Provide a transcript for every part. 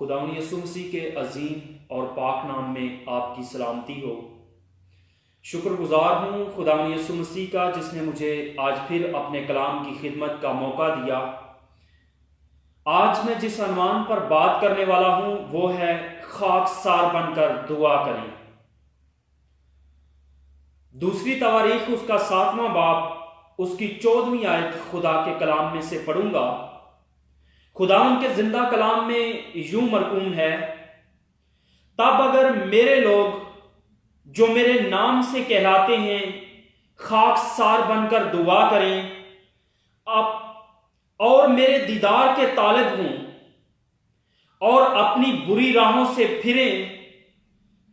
खुदावंद यीशु मसीह के अजीम और पाक नाम में आपकी सलामती हो। शुक्रगुजार हूँ खुदावंद यीशु मसीह का, जिसने मुझे आज फिर अपने कलाम की खिदमत का मौका दिया। आज मैं जिस अनवान पर बात करने वाला हूँ वो है खाकसार बनकर दुआ करें। दूसरी तवारीख उसका 7वां बाब उसकी 14वीं आयत खुदा के कलाम में से पढ़ूंगा। खुदावंद के जिंदा कलाम में यूं मरकूम है, तब अगर मेरे लोग जो मेरे नाम से कहलाते हैं खाकसार बनकर दुआ करें अब और मेरे दीदार के तालिब हों और अपनी बुरी राहों से फिरें,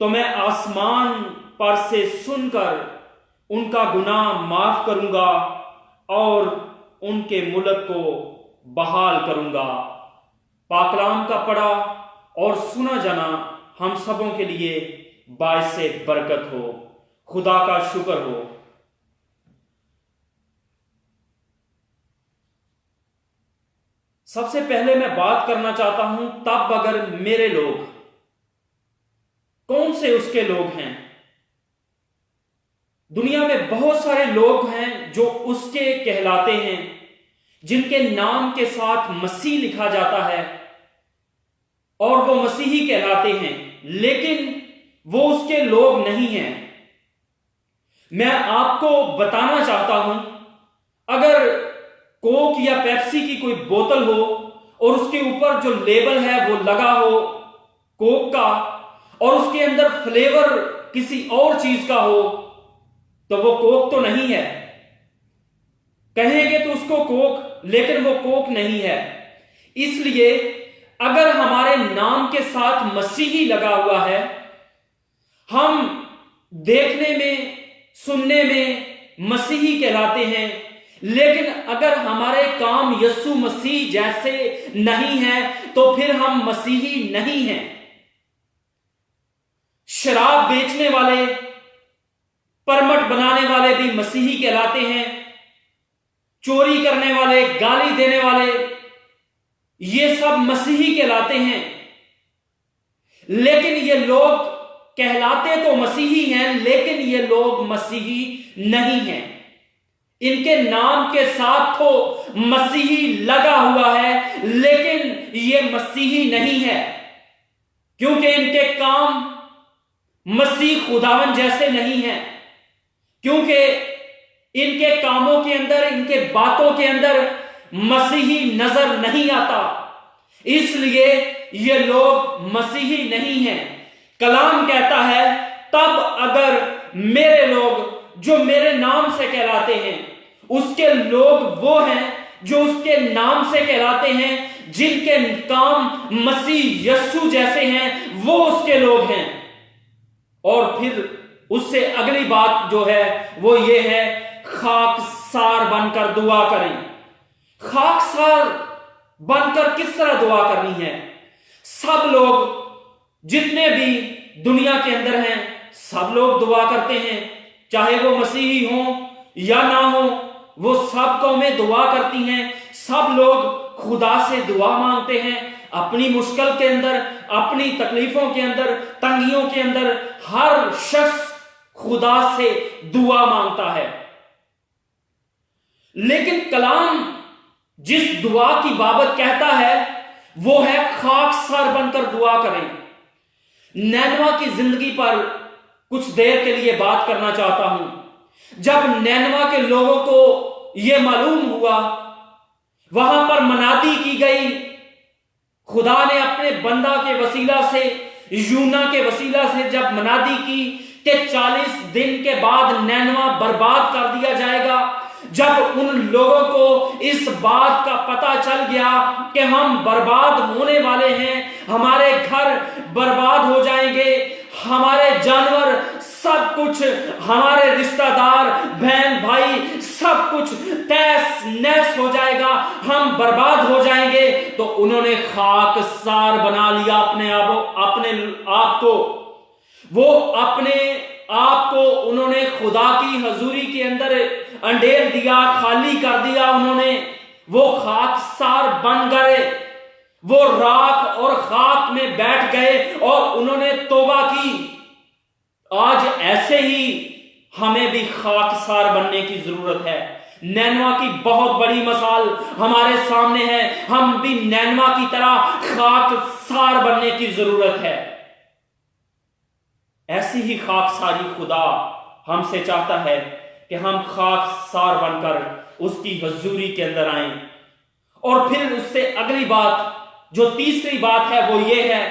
तो मैं आसमान पर से सुनकर उनका गुनाह माफ करूंगा और उनके मुल्क को बहाल करूंगा। पाकलाम का पढ़ा और सुना जाना हम सबों के लिए बाइसे बरकत हो। खुदा का शुक्र हो। सबसे पहले मैं बात करना चाहता हूं, तब अगर मेरे लोग, कौन से उसके लोग हैं? दुनिया में बहुत सारे लोग हैं जो उसके कहलाते हैं, जिनके नाम के साथ मसीह लिखा जाता है और वो मसीही कहलाते हैं, लेकिन वो उसके लोग नहीं हैं। मैं आपको बताना चाहता हूं, अगर कोक या पेप्सी की कोई बोतल हो और उसके ऊपर जो लेबल है वो लगा हो कोक का और उसके अंदर फ्लेवर किसी और चीज का हो, तो वो कोक तो नहीं है। कहेंगे तो उसको कोक, लेकिन वो कोक नहीं है। इसलिए अगर हमारे नाम के साथ मसीही लगा हुआ है, हम देखने में सुनने में मसीही कहलाते हैं, लेकिन अगर हमारे काम यीशु मसीह जैसे नहीं है तो फिर हम मसीही नहीं हैं। शराब बेचने वाले, परमट बनाने वाले भी मसीही कहलाते हैं। चोरी करने वाले, गाली देने वाले, ये सब मसीही कहलाते हैं। लेकिन ये लोग कहलाते तो मसीही हैं, लेकिन ये लोग मसीही नहीं हैं। इनके नाम के साथ तो मसीही लगा हुआ है, लेकिन ये मसीही नहीं है, क्योंकि इनके काम मसीह खुदावन जैसे नहीं है, क्योंकि इनके कामों के अंदर, इनके बातों के अंदर मसीही नजर नहीं आता। इसलिए ये लोग मसीही नहीं हैं। कलाम कहता है, तब अगर मेरे लोग जो मेरे नाम से कहलाते हैं, उसके लोग वो हैं जो उसके नाम से कहलाते हैं, जिनके काम मसीह यीशु जैसे हैं, वो उसके लोग हैं। और फिर उससे अगली बात जो है वो ये है, खाकसार बनकर दुआ करें। खाकसार बनकर किस तरह दुआ करनी है? सब लोग जितने भी दुनिया के अंदर हैं, सब लोग दुआ करते हैं, चाहे वो मसीही हो या ना हो, वो सब कौमें दुआ करती हैं। सब लोग खुदा से दुआ मांगते हैं, अपनी मुश्किल के अंदर, अपनी तकलीफों के अंदर, तंगियों के अंदर हर शख्स खुदा से दुआ मांगता है। लेकिन कलाम जिस दुआ की बाबत कहता है वो है खाकसार बनकर दुआ करें। नैनवा की जिंदगी पर कुछ देर के लिए बात करना चाहता हूं। जब नैनवा के लोगों को यह मालूम हुआ, वहां पर मनादी की गई, खुदा ने अपने बंदा के वसीला से, यूना के वसीला से जब मनादी की कि 40 दिन के बाद नैनवा बर्बाद कर दिया जाएगा। जब उन लोगों को इस बात का पता चल गया कि हम बर्बाद होने वाले हैं, हमारे घर बर्बाद हो जाएंगे, हमारे जानवर, सब कुछ, हमारे रिश्तेदार, बहन भाई, सब कुछ तहस नहस हो जाएगा, हम बर्बाद हो जाएंगे, तो उन्होंने खाकसार बना लिया अपने आप को। वो अपने आप को उन्होंने खुदा की हजूरी के अंदर अंडेल दिया, खाली कर दिया उन्होंने। वो खाकसार बन गए। वो राख और खाक में बैठ गए और उन्होंने तौबा की। आज ऐसे ही हमें भी खाकसार बनने की जरूरत है। नैनवा की बहुत बड़ी मिसाल हमारे सामने है, हम भी नैनवा की तरह खाकसार बनने की जरूरत है। ऐसी ही खाकसारी खुदा हमसे चाहता है कि हम खाकसार बनकर उसकी हजूरी के अंदर आएं। और फिर उससे अगली बात, जो तीसरी बात है, वो ये है,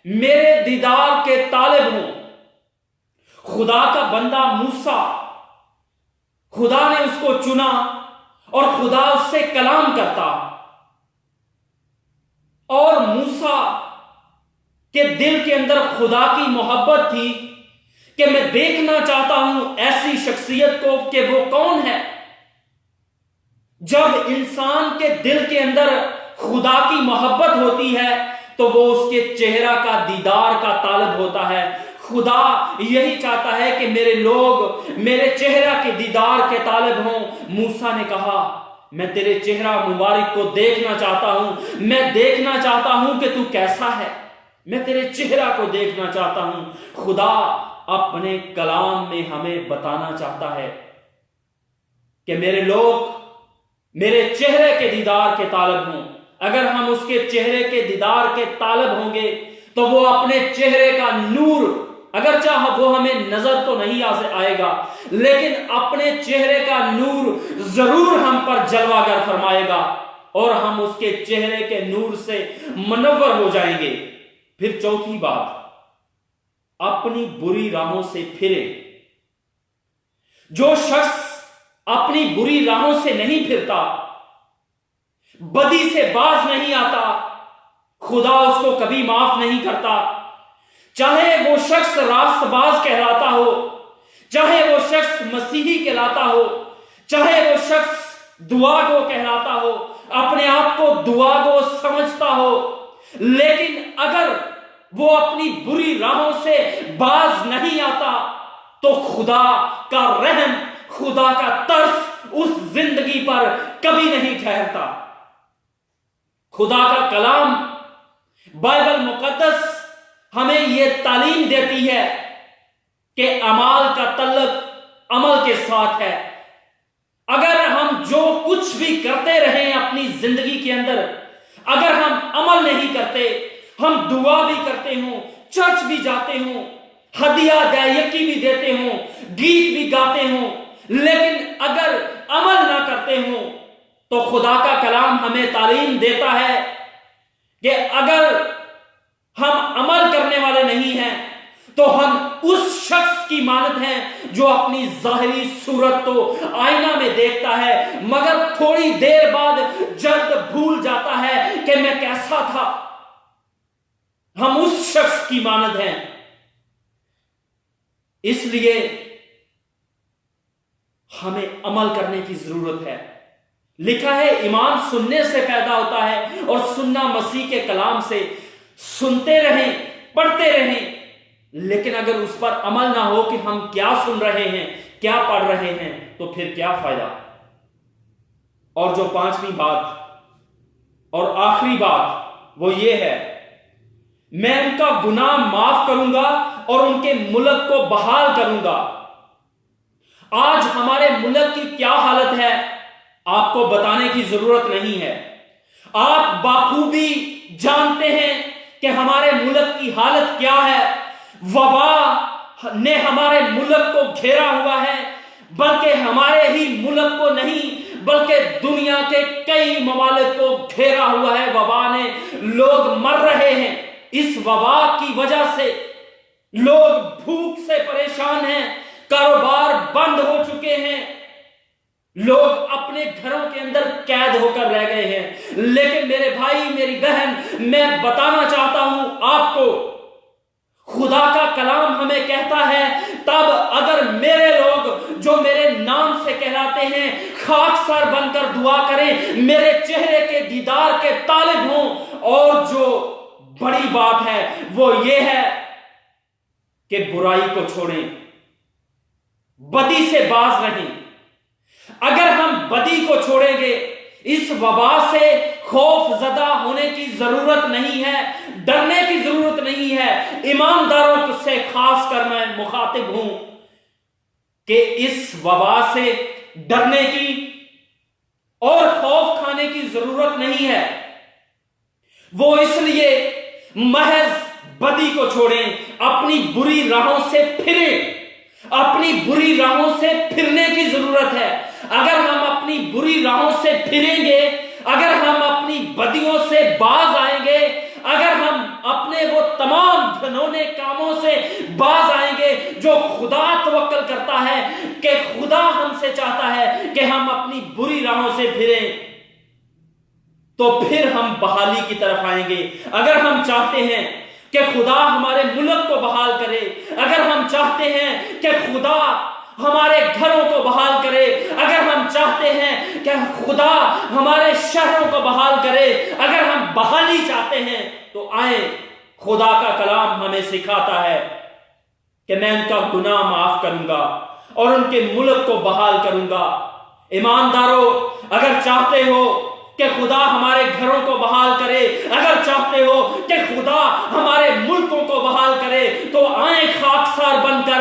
मेरे दीदार के तालिब हूं। खुदा का बंदा मूसा, खुदा ने उसको चुना और खुदा उससे कलाम करता, और मूसा के दिल के अंदर खुदा की मोहब्बत थी कि मैं देखना चाहता हूं ऐसी शख्सियत को कि वो कौन है। जब इंसान के दिल के अंदर खुदा की मोहब्बत होती है तो वो उसके चेहरा का दीदार का तालब होता है। खुदा यही चाहता है कि मेरे लोग मेरे चेहरा के दीदार के तालब हों। मूसा ने कहा, मैं तेरे चेहरा मुबारक को देखना चाहता हूं, मैं देखना चाहता हूं कि तू कैसा है, मैं तेरे चेहरा को देखना चाहता हूं। खुदा अपने कलाम में हमें बताना चाहता है कि मेरे लोग मेरे चेहरे के दीदार के तालब हों। अगर हम उसके चेहरे के दीदार के तालब होंगे तो वो अपने चेहरे का नूर, अगर चाह वो हमें नजर तो नहीं आएगा, लेकिन अपने चेहरे का नूर जरूर हम पर जलवागर फरमाएगा और हम उसके चेहरे के नूर से मुनव्वर हो जाएंगे। फिर चौथी बात, अपनी बुरी राहों से फिरे। जो शख्स अपनी बुरी राहों से नहीं फिरता, बदी से बाज नहीं आता, खुदा उसको कभी माफ नहीं करता। चाहे वो शख्स रास्तबाज कहलाता हो, चाहे वो शख्स मसीही कहलाता हो, चाहे वो शख्स दुआगो कहलाता हो, अपने आप को दुआगो समझता हो, लेकिन अगर वो अपनी बुरी राहों से बाज नहीं आता तो खुदा का रहम, खुदा का तरस उस जिंदगी पर कभी नहीं ठहरता। खुदा का कलाम, बाइबल मुकद्दस हमें यह तालीम देती है कि अमाल का तल्लुक अमल के साथ है। अगर हम जो कुछ भी करते रहें अपनी जिंदगी के अंदर, अगर हम अमल नहीं करते, हम दुआ भी करते हों, चर्च भी जाते हों, हदिया दायकी भी देते हों, गीत भी गाते हों, लेकिन अगर अमल ना करते हों तो खुदा का कलाम हमें तालीम देता है कि अगर हम अमल करने वाले नहीं हैं तो हम उस शख्स की मानद हैं जो अपनी जाहिरी सूरत तो आईना में देखता है मगर थोड़ी देर बाद जल्द भूल जाता है कि मैं कैसा था। हम उस शख्स की मानद हैं। इसलिए हमें अमल करने की जरूरत है। लिखा है, ईमान सुनने से पैदा होता है और सुनना मसीह के कलाम से। सुनते रहें, पढ़ते रहें, लेकिन अगर उस पर अमल ना हो कि हम क्या सुन रहे हैं, क्या पढ़ रहे हैं, तो फिर क्या फायदा। और जो पांचवी बात और आखिरी बात वो ये है, मैं उनका गुनाह माफ करूंगा और उनके मुल्क को बहाल करूंगा। आज हमारे मुल्क की क्या हालत है आपको बताने की जरूरत नहीं है। आप बाखूबी जानते हैं कि हमारे मुल्क की हालत क्या है। वबा ने हमारे मुल्क को घेरा हुआ है, बल्कि हमारे ही मुल्क को नहीं बल्कि दुनिया के कई ममालिक को घेरा हुआ है वबा ने। लोग मर रहे हैं। इस वबा की वजह से लोग भूख से परेशान हैं, कारोबार बंद हो चुके हैं, लोग अपने घरों के अंदर कैद होकर रह गए हैं। लेकिन मेरे भाई, मेरी बहन, मैं बताना चाहता हूं आपको, खुदा का कलाम हमें कहता है, तब अगर मेरे लोग जो मेरे नाम से कहलाते हैं खाकसार बनकर दुआ करें, मेरे चेहरे के दीदार के तालिब हों। और जो बड़ी बात है वो ये है कि बुराई को छोड़ें, बदी से बाज रहें। अगर हम बदी को छोड़ेंगे, इस वबा से खौफ ज़दा होने की जरूरत नहीं है, डरने की जरूरत नहीं है। ईमानदारों से खास कर मैं मुखातिब हूं कि इस वबा से डरने की और खौफ खाने की जरूरत नहीं है। वो इसलिए महज बदी को छोड़ें, अपनी बुरी राहों से फिरें। अपनी बुरी राहों से फिरने की जरूरत है। अगर हम अपनी बुरी राहों से फिरेंगे, अगर हम अपनी बदियों से बाज आएंगे, अगर हम अपने वो तमाम घिनौने कामों से बाज आएंगे जो खुदा तवक्कल करता है कि खुदा हमसे चाहता है कि हम अपनी बुरी राहों से फिरें, तो फिर हम बहाली की तरफ आएंगे। अगर हम चाहते हैं कि खुदा हमारे मुल्क को बहाल करे, अगर हम चाहते हैं कि खुदा हमारे घरों को बहाल करे, अगर हम चाहते हैं कि खुदा हमारे शहरों को बहाल करे, अगर हम बहाली चाहते हैं, तो आए। खुदा का कलाम हमें सिखाता है कि मैं उनका गुनाह माफ करूंगा और उनके मुल्क को बहाल करूंगा। ईमानदारों, अगर चाहते हो कि खुदा हमारे घरों को बहाल करे, अगर चाहते हो कि खुदा हमारे मुल्कों को बहाल करे, तो आए खाकसार बनकर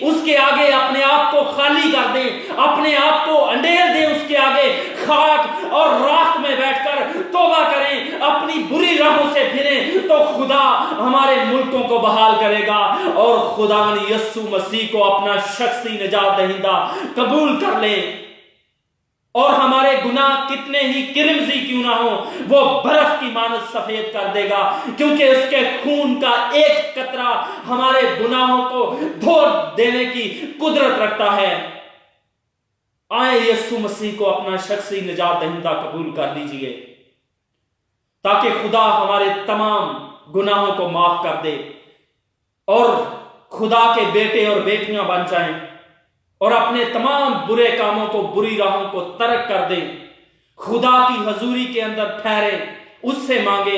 उसके आगे अपने आप को खाली कर दें, अपने आप को अंडेल दें उसके आगे, खाक और राख में बैठकर तौबा करें, अपनी बुरी राहों से फिरें, तो खुदा हमारे मुल्कों को बहाल करेगा और खुदा ने यीशु मसीह को अपना शख्सी निजात दहिंदा कबूल कर ले। और हमारे गुनाह कितने ही किरमजी क्यों ना हो, वो बर्फ की मानद सफेद कर देगा, क्योंकि उसके खून का एक कतरा हमारे गुनाहों को धो देने की कुदरत रखता है। आए यीशु मसीह को अपना शख्सी निजात दहिंदा कबूल कर लीजिए, ताकि खुदा हमारे तमाम गुनाहों को माफ कर दे और खुदा के बेटे और बेटियां बन जाएं और अपने तमाम बुरे कामों को, बुरी राहों को तर्क कर दें, खुदा की हजूरी के अंदर ठहरे, उससे मांगे।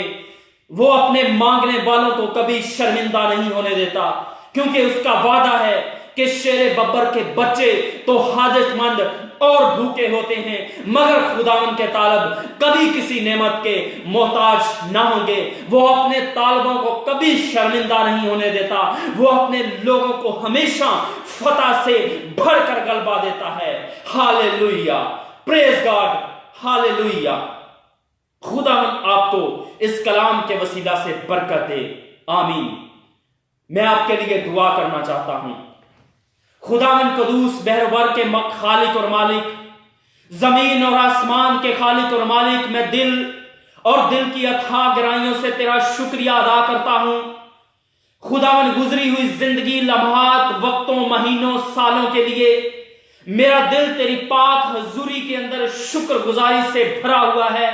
वो अपने मांगने वालों को कभी शर्मिंदा नहीं होने देता, क्योंकि उसका वादा है कि शेरे बब्बर के बच्चे तो हाजतमंद और भूखे होते हैं, मगर खुदावन के तालब कभी किसी नेमत के मोहताज ना होंगे। वो अपने तालबों को कभी शर्मिंदा नहीं होने देता, वो अपने लोगों को हमेशा फतह से भरकर गलबा देता है। Hallelujah, praise God, hallelujah. खुदावन आपको इस कलाम के वसीला से बरकत दे, आमीन। मैं आपके लिए दुआ करना चाहता हूं। खुदावन कदूस बहरवर के खालिक और मालिक, जमीन और आसमान के खालिक और मालिक, मैं दिल की अथाह गहराइयों से तेरा शुक्रिया अदा करता हूं। खुदावन गुजरी हुई जिंदगी, लम्हात, वक्तों, महीनों, सालों के लिए मेरा दिल तेरी पाक हजूरी के अंदर शुक्रगुजारी से भरा हुआ है।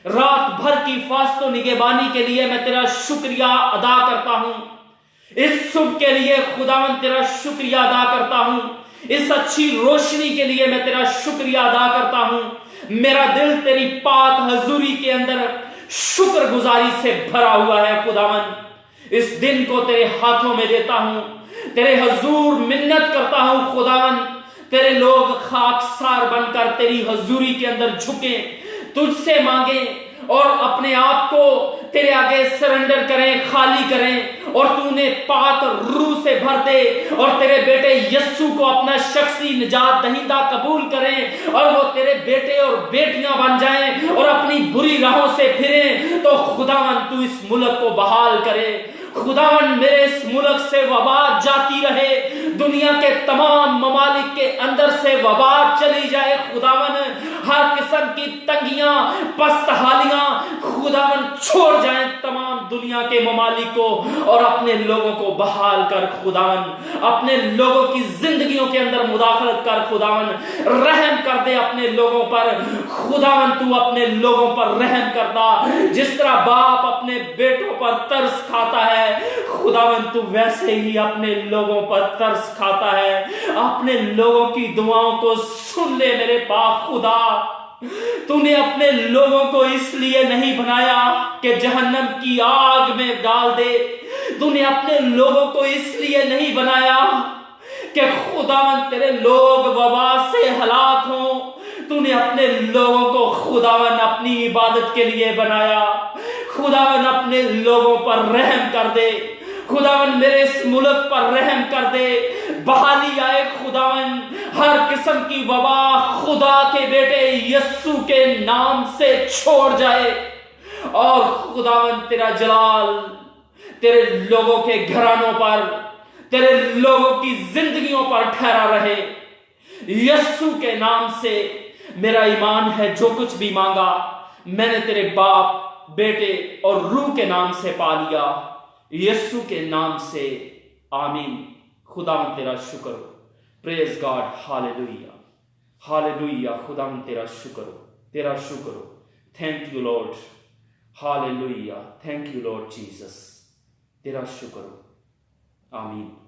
रात भर की फास्तो निगहबानी के लिए मैं तेरा शुक्रिया अदा करता हूं। इस सुबह के लिए खुदावन तेरा शुक्रिया अदा करता हूं। इस अच्छी रोशनी के लिए मैं तेरा शुक्रिया अदा करता हूं। मेरा दिल तेरी पाक हजूरी के अंदर शुक्रगुजारी से भरा हुआ है। खुदावन, इस दिन को तेरे हाथों में देता हूं, तेरे हजूर मिन्नत करता हूं। खुदावन, तेरे लोग खाकसार बनकर तेरी हजूरी के अंदर झुके, तुझसे मांगे और अपने आप को तेरे आगे सरेंडर करें, खाली करें, और तूने पाक रूह से भर दे और तेरे बेटे यस्सु को अपना शख्सी निजात दहिंदा कबूल करें और वो तेरे बेटे और बेटियां बन जाएं और अपनी बुरी राहों से फिरें। तो खुदावन तू इस मुल्क को बहाल करे। खुदावन मेरे इस मुल्क से वबा जाती रहे, दुनिया के तमाम ममालिक के अंदर से वबा चली जाए। खुदावन हर किस्म की तंगियां, पस्तहालियां खुदावन छोड़ जाए तमाम दुनिया के ममालिक को और अपने लोगों को बहाल कर। खुदावन अपने लोगों की जिंदगियों के अंदर मुदाखलत कर। खुदावन रहम कर दे अपने लोगों पर। खुदावन तू अपने लोगों पर रहम करता, जिस तरह बाप अपने बेटों पर तरस खाता है, खुदावन तू वैसे ही अपने लोगों पर तरस खाता है। अपने लोगों की दुआओं को सुन ले मेरे पाक खुदा। तूने अपने लोगों को इसलिए नहीं बनाया कि जहन्नम की आग में डाल दे। तूने अपने लोगों को इसलिए नहीं बनाया कि खुदावन तेरे लोग वबा से हलाक हों। तूने अपने लोगों को खुदावन अपनी इबादत के लिए बनाया। खुदावन अपने लोगों पर रहम कर दे। खुदावन मेरे इस मुल्क पर रहम कर दे। बहाली आए खुदावन, हर किस्म की वबा खुदा के बेटे यस्सु के नाम से छोड़ जाए। और खुदावन तेरा जलाल तेरे लोगों के घरानों पर, तेरे लोगों की जिंदगियों पर ठहरा रहे। यस्सु के नाम से मेरा ईमान है, जो कुछ भी मांगा मैंने तेरे बाप, बेटे और रूह के नाम से पा लिया, यस्सु के नाम से, आमीन। खुदावन तेरा शुक्र हो। Praise God, hallelujah, hallelujah. खुदावन तेरा शुक्र हो, तेरा शुक्र हो। Thank you Lord, hallelujah. Thank you Lord Jesus, तेरा शुक्र हो, आमीन।